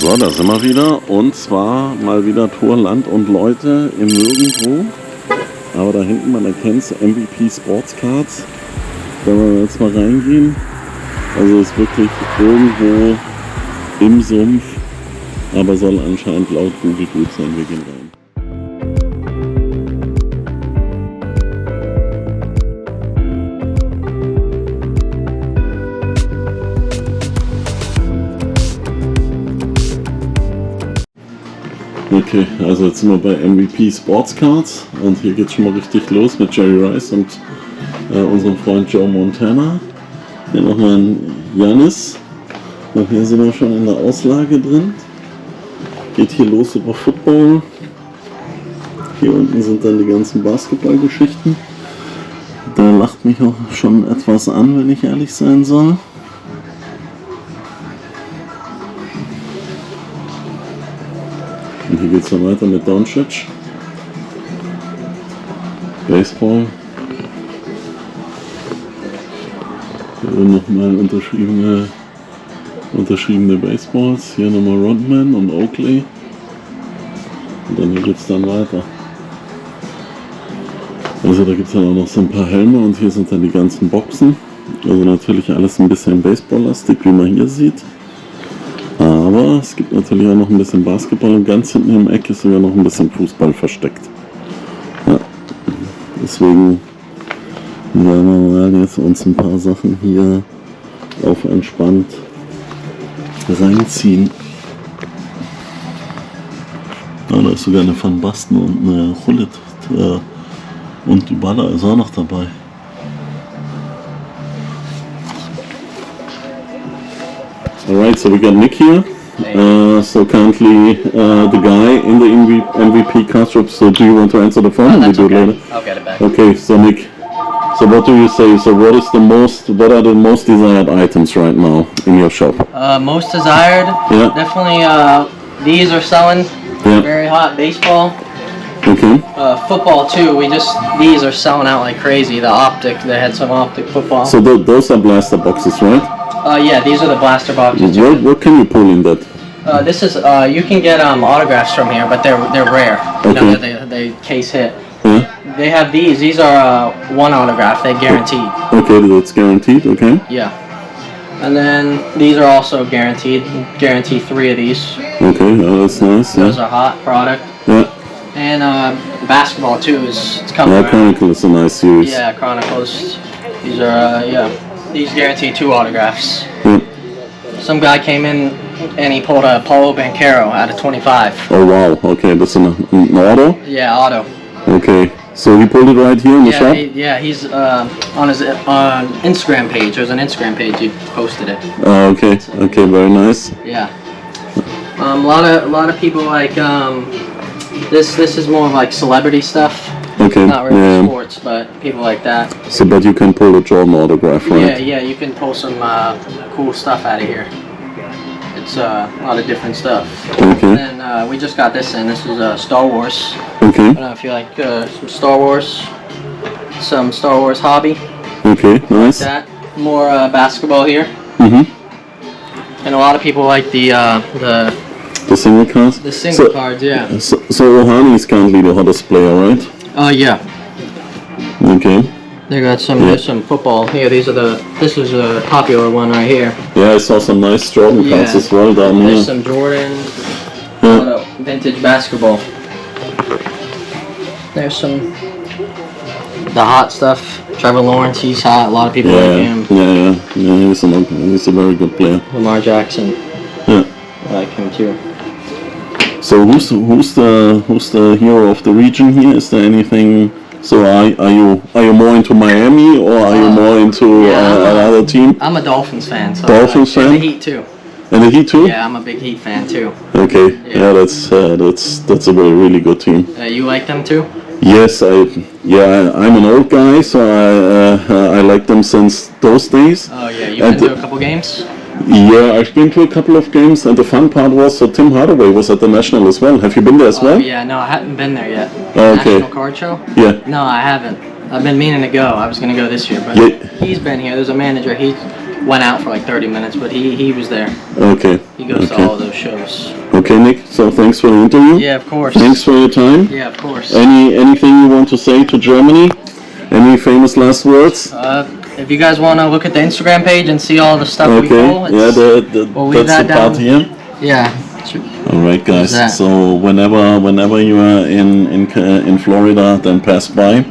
So, da sind wir wieder und zwar mal wieder Tour Land und Leute im Nirgendwo. Aber da hinten, man erkennt es, MVP Sports Cards. Da wollen wir jetzt mal reingehen. Also ist wirklich irgendwo im Sumpf, aber soll anscheinend laut Google gut sein. Wir gehen rein. Okay, also jetzt sind wir bei MVP Sports Cards und hier geht es schon mal richtig los mit Jerry Rice und unserem Freund Joe Montana. Hier nochmal ein Giannis und hier sind wir schon in der Auslage drin. Geht hier los über Football. Hier unten sind dann die ganzen Basketballgeschichten. Da lacht mich auch schon etwas an, wenn ich ehrlich sein soll. Und hier geht es dann weiter mit Doncic. Baseball. Hier oben nochmal unterschriebene Baseballs. Hier nochmal Rodman und Oakley. Und dann hier geht es dann weiter. Also da gibt es dann auch noch so ein paar Helme und hier sind dann die ganzen Boxen. Also natürlich alles ein bisschen Baseball-lastig, wie man hier sieht. Aber es gibt natürlich auch noch ein bisschen Basketball und ganz hinten im Eck ist sogar noch ein bisschen Fußball versteckt. Ja. Deswegen werden wir mal jetzt uns ein paar Sachen hier auf entspannt reinziehen. Ja, da ist sogar eine Van Basten und eine Hullet und die Baller ist auch noch dabei. Alright, so we got Nick here. So currently the guy in the MVP card shop. So do you want to answer the phone? That's We do okay. it later. I'll get it back. Okay, so Nick, so what do you say? So what are the most desired items right now in your shop? Most desired. Yeah. Definitely. These are selling. Yeah. Very hot. Baseball. Okay. Football too. These are selling out like crazy. The optic. They had some optic football. So those are blaster boxes, right? Yeah. These are the blaster boxes. What can you pull in that? This is. You can get autographs from here, but they're rare. You know, they case hit. Yeah. They have these. These are one autograph. They guaranteed. Okay, that's guaranteed. Okay. Yeah. And then these are also guaranteed. Guarantee 3 of these. Okay, that's nice. Those Yeah. are hot product. Yeah. And basketball too it's coming. Yeah, around. Chronicle is a nice series. Yeah, Chronicles. These are these guarantee 2 autographs. Yeah. Some guy came in and he pulled a Paulo Banchero out of 25. Oh wow. Okay, that's an auto. Yeah, auto. Okay, so he pulled it right here in the shop? He's on his Instagram page. There's an Instagram page. He posted it. Okay, okay, very nice. Yeah. A lot of people like this is more like celebrity stuff. Okay. Not really sports, but people like that. So, but you can pull a Jordan autograph, right? Yeah, you can pull some cool stuff out of here. It's a lot of different stuff. Okay. And we just got this in. This is Star Wars. Okay. I don't know if you like some Star Wars hobby. Okay, nice. That more basketball here. Mhm. And a lot of people like the single cards. the single cards. Yeah. So Ohani is currently the hottest player, right? Yeah. Okay. They got some football here. This is a popular one right here. Yeah, I saw some nice Jordan cards as well down There's here. some Jordan, Yeah. vintage basketball. There's the hot stuff. Trevor Lawrence, he's hot. A lot of people like him. Yeah. He's a very good player. Lamar Jackson, Yeah. I like him too. So who's the hero of the region here? Is there anything? So are you more into Miami or are you more into another team? I'm a Dolphins fan. So Dolphins fan? And the Heat too. And the Heat too? Yeah, I'm a big Heat fan too. Okay. Yeah, that's a really good team. You like them too? Yes, I'm an old guy, so I like them since those days. Oh yeah, you've been to a couple games? Yeah, I've been to a couple of games, and the fun part was, so Tim Hardaway was at the National as well. Have you been there as well? Yeah, no, I haven't been there yet. Oh, okay. National Card Show? Yeah. No, I haven't. I've been meaning to go. I was going to go this year, but Yeah. he's been here. There's a manager. went out for like 30 minutes, but he was there. Okay. He goes to all of those shows. Okay, Nick. So thanks for the interview. Yeah, of course. Thanks for your time. Yeah, of course. Anything you want to say to Germany? Any famous last words? If you guys want to look at the Instagram page and see all the stuff we pull, yeah, we'll leave that's the part here. Yeah. All right, guys. So whenever you are in Florida, then pass by.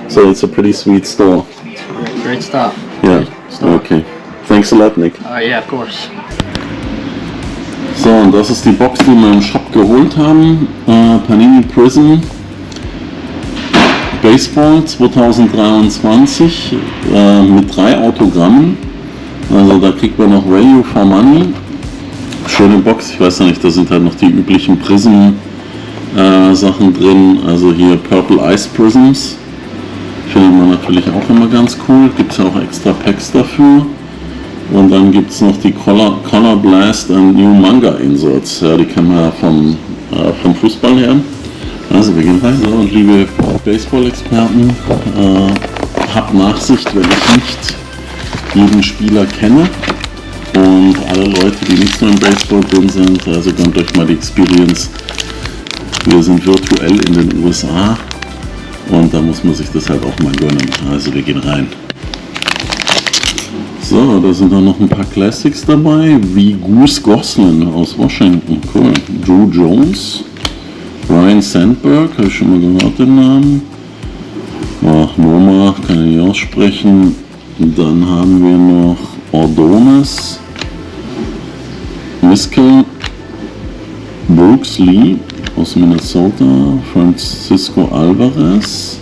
So it's a pretty sweet store. Great stuff. Yeah. Okay. Thanks a lot, Nick. Yeah, of course. So, und das ist die Box, die wir im Shop geholt haben. Panini Prizm Baseball 2023 mit 3 Autogrammen. Also da kriegt man noch Value for Money. Schöne Box, ich weiß ja nicht, da sind halt noch die üblichen Prizm Sachen drin. Also hier Purple Ice Prisms. Findet man natürlich auch immer ganz cool. Gibt es ja auch extra Packs dafür. Und dann gibt es noch die Color Blast and New Manga Inserts. Ja, die kennen wir ja vom Fußball her. Also wir gehen rein. So, und liebe Baseball-Experten, habt Nachsicht, wenn ich nicht jeden Spieler kenne. Und alle Leute, die nicht so im Baseball drin sind, also gönnt euch mal die Experience. Wir sind virtuell in den USA. Und da muss man sich das halt auch mal gönnen. Also wir gehen rein. So, da sind dann noch ein paar Classics dabei, wie Goose Goslin aus Washington. Cool. Drew Jones, Ryan Sandberg, habe ich schon mal gehört den Namen. Ach, Noma, kann ich nicht aussprechen. Dann haben wir noch Ordonis, Miskel, Brooks Lee aus Minnesota, Francisco Alvarez,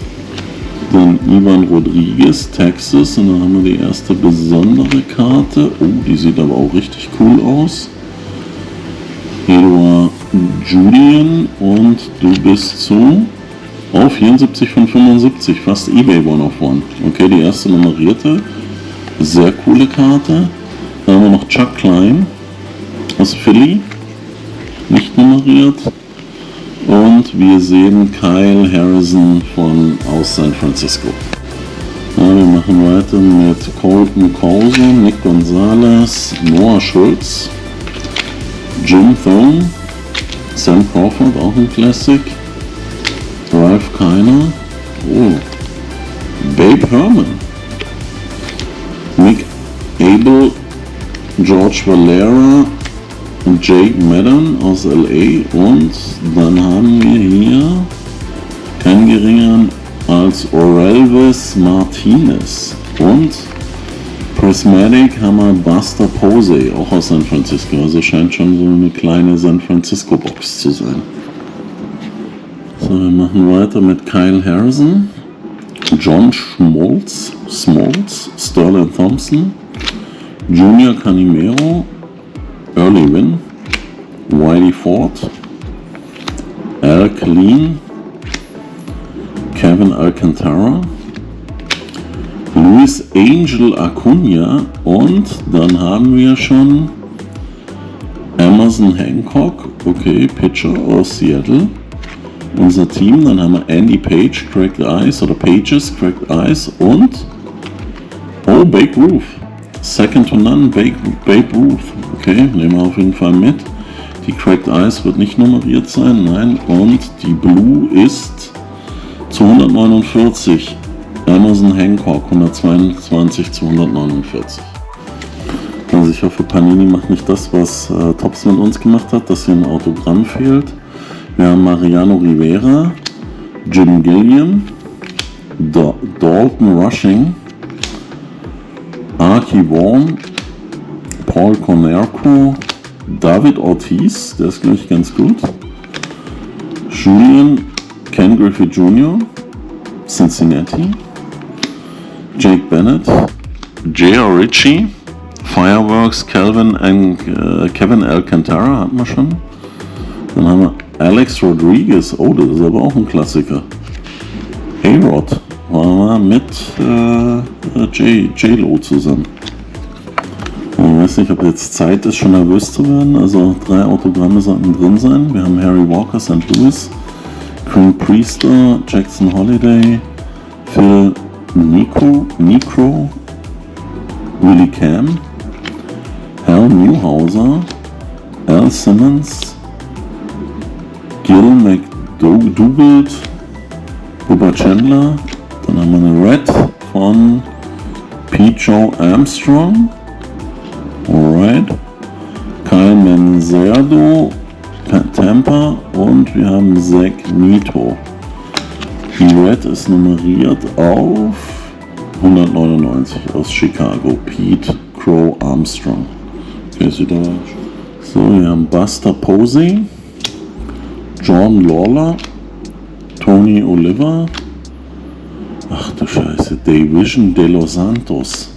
dann Ivan Rodriguez, Texas, und dann haben wir die erste besondere Karte. Oh, die sieht aber auch richtig cool aus. Eduard Julian, und du bist zu 74 von 75, fast eBay One-of-One. Okay, die erste nummerierte, sehr coole Karte. Dann haben wir noch Chuck Klein aus Philly, nicht nummeriert. Und wir sehen Kyle Harrison aus San Francisco. Ja, wir machen weiter mit Colton Cowser, Nick Gonzalez, Noah Schultz, Jim Thome, Sam Crawford, auch ein Classic, Ralph Kiner, Babe Herman, Nick Abel, George Valera, Jake Madden aus LA, und dann haben wir hier keinen geringeren als Orelvis Martinez und Prismatic Hammer Buster Posey, auch aus San Francisco. Also scheint schon so eine kleine San Francisco Box zu sein. So, wir machen weiter mit Kyle Harrison, John Smoltz, Sterling Thompson, Junior Canimero, Early Win, Whitey Ford, Al Clean, Kevin Alcantara, Luis Angel Acuna, und dann haben wir schon Emerson Hancock, okay, Pitcher aus Seattle, unser Team. Dann haben wir Andy Page, Cracked Eyes, oder Pages, Cracked Eyes, und Babe Ruth. Second to none, Babe Ruth. Okay, nehmen wir auf jeden Fall mit. Die Cracked Ice wird nicht nummeriert sein, nein. Und die Blue ist zu 149. Emerson Hancock, 122 zu 149. Also ich hoffe, Panini macht nicht das, was Tops mit uns gemacht hat, dass hier ein Autogramm fehlt. Wir haben Mariano Rivera, Jim Gilliam, Dalton Rushing, Archie Vaughan, Paul Konerko, David Ortiz, der ist gleich ganz gut, Julian Ken Griffey Jr., Cincinnati, Jake Bennett, J.R. Ritchie, Fireworks, Kevin Alcantara hatten wir schon. Dann haben wir Alex Rodriguez, das ist aber auch ein Klassiker. A-Rod war mit J-Lo zusammen. Ich weiß nicht, ob jetzt Zeit ist, schon nervös zu werden. Also 3 Autogramme sollten drin sein. Wir haben Harry Walker, St. Louis, Quinn Priester, Jackson Holiday, Phil Necro, Willie Cam, Hal Newhouser, Al Simmons, Gil McDougald, Robert Chandler, dann haben wir eine Red von Pete Joe Armstrong, alright, Kyle Manzardo, Tampa und wir haben Zach Neto. Die Red ist nummeriert auf 199 aus Chicago, Pete Crow Armstrong. Okay, sieht aber so, wir haben Buster Posey, John Lawler, Tony Oliver, ach du Scheiße, Division de los Santos,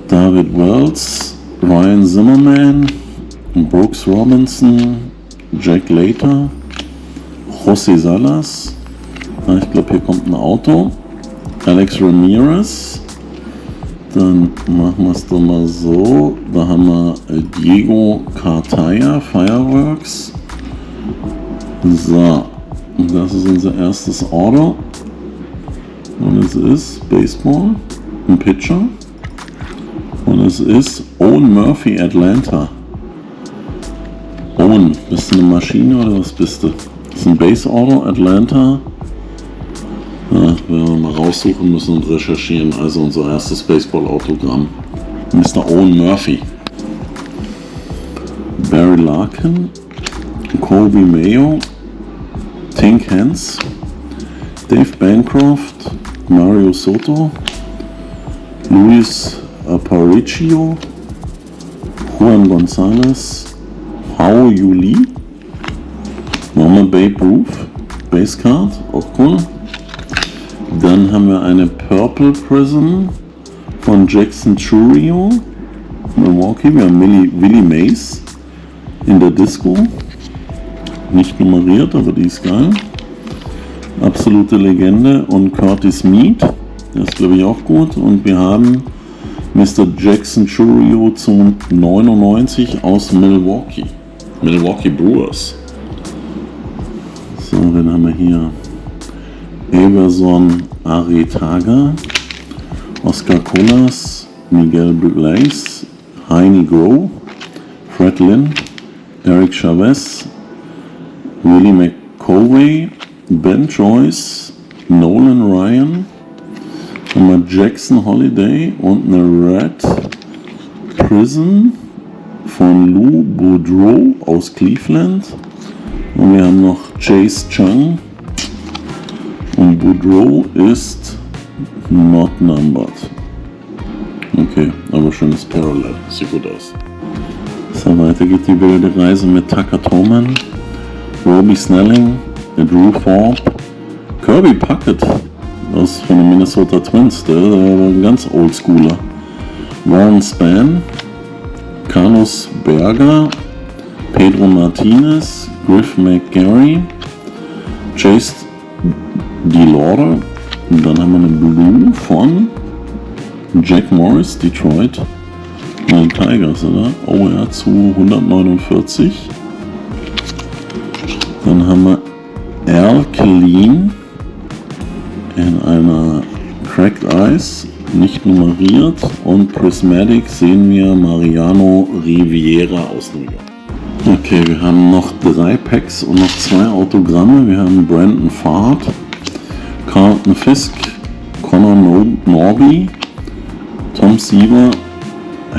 David Wells, Ryan Zimmerman, Brooks Robinson, Jack Later, José Salas, ich glaube hier kommt ein Auto, Alex Ramirez, dann machen wir es doch mal so, da haben wir Diego Cartaya, Fireworks, so, das ist unser erstes Auto und es ist Baseball, ein Pitcher und es ist Owen Murphy, Atlanta. Owen, bist du eine Maschine oder was bist du? Das ist ein Base-Auto, Atlanta. Ja, werden wir mal raussuchen müssen und recherchieren. Also unser erstes Baseball-Autogramm. Mr. Owen Murphy. Barry Larkin, Colby Mayo, Tink Hens, Dave Bancroft, Mario Soto, Luis Aparicio, Juan Gonzalez, Hao Yuli, nochmal Babe Ruth, Base Card, auch cool. Dann haben wir eine Purple Prizm von Jackson Churio, Milwaukee. Wir haben Willie Mays in der Disco. Nicht nummeriert, aber die ist geil. Absolute Legende. Und Curtis Mead, der ist glaube ich auch gut. Und wir haben Mr. Jackson Churio zum 99 aus Milwaukee. Milwaukee Brewers. So, dann haben wir hier Everson Aretaga, Oscar Colas, Miguel Blaise, Heine Groh, Fred Lynn, Eric Chavez, Willie McCovey, Ben Joyce, Nolan Ryan, Jackson Holiday und eine Red Prizm von Lou Boudreau aus Cleveland. Und wir haben noch Chase Chung. Und Boudreau ist not numbered. Okay, aber schönes Parallel. Sieht gut aus. So, weiter geht die wilde Reise mit Tucker Toman, Robbie Snelling, Drew Thorpe, Kirby Puckett, das ist von den Minnesota Twins, der war ein ganz oldschooler. Warren Spann, Carlos Berger, Pedro Martinez, Griff McGarry, Chase DeLore, und dann haben wir eine Blue von Jack Morris, Detroit, nein, Tigers, oder? OR zu 149. Dann haben wir Al Killeen in einer Cracked Ice, nicht nummeriert, und Prismatic sehen wir Mariano Riviera aus New York. Okay, wir haben noch 3 Packs und noch 2 Autogramme. Wir haben Brandon Fart, Carlton Fisk, Connor Norby, Tom Siever,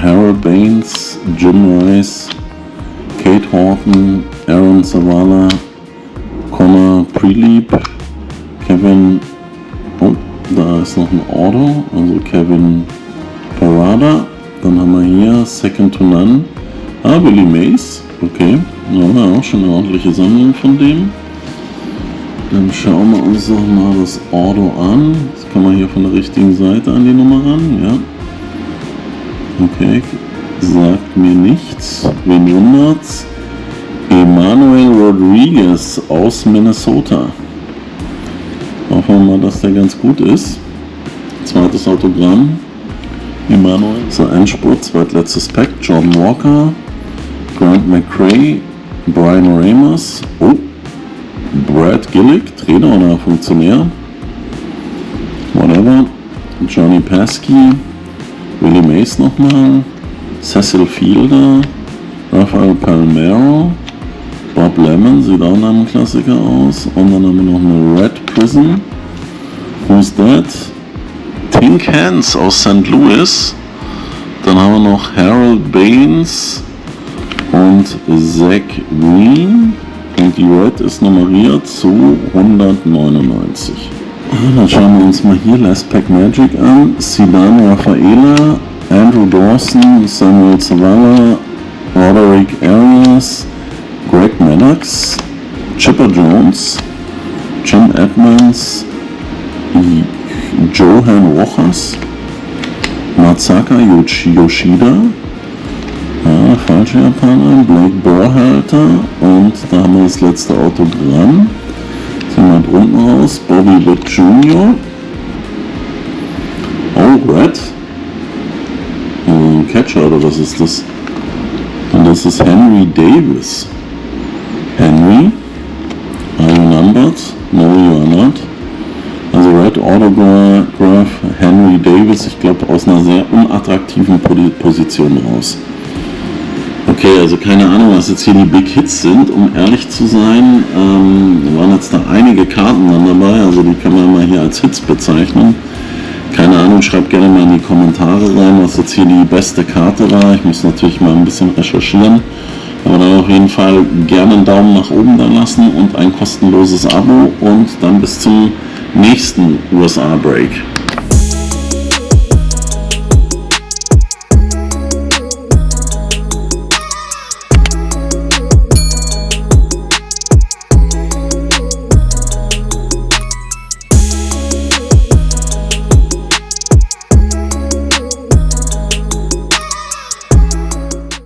Harold Baines, Jim Rice, Kate Horton, Aaron Zavala, Connor Prelieb, Kevin, oh, da ist noch ein Auto, also Kevin Parada. Dann haben wir hier Second to None, Willie Mays, okay, da haben wir auch schon eine ordentliche Sammlung von dem. Dann schauen wir uns doch mal das Auto an. Das kann man hier von der richtigen Seite an die Nummer ran, ja. Okay, sagt mir nichts. Wen wundert's? Emmanuel Rodriguez aus Minnesota. Hoffen wir mal, dass der ganz gut ist. Zweites Autogramm. Emmanuel. So, Endspurt, zweitletztes Pack. Jordan Walker, Grant McCray, Brian Ramos. Oh, Brad Gillick, Trainer oder Funktionär. Whatever. Johnny Paskey, Willie Mays nochmal, Cecil Fielder, Rafael Palmeiro, Bob Lemon, sieht auch nach einem Klassiker aus. Und dann haben wir noch eine Red Prizm. Who's That? Tink Hands aus St. Louis. Dann haben wir noch Harold Baines und Zach Green. Und die Red ist nummeriert zu 199. Dann schauen wir uns mal hier Last Pack Magic an. Zidane Rafaela, Andrew Dawson, Samuel Zavala, Roderick Arias, Greg Maddox, Chipper Jones, Jim Edmonds, Johan Rojas, Matsaka Yoshida, ja, falsche Japaner, Blake Borhalter und da haben wir das letzte Autogramm. Sehen wir drunten raus, Bobby Witt Jr. Oh, Red. Catcher oder was ist das? Und das ist Henry Davis. Henry, are you numbered? No, you are not. Also Red Autograph, Henry Davis, ich glaube aus einer sehr unattraktiven Position raus. Okay, also keine Ahnung, was jetzt hier die Big Hits sind, um ehrlich zu sein, waren jetzt da einige Karten dann dabei, also die kann man mal hier als Hits bezeichnen. Keine Ahnung, schreibt gerne mal in die Kommentare rein, was jetzt hier die beste Karte war. Ich muss natürlich mal ein bisschen recherchieren. Aber dann auf jeden Fall gerne einen Daumen nach oben da lassen und ein kostenloses Abo und dann bis zum nächsten USA Break.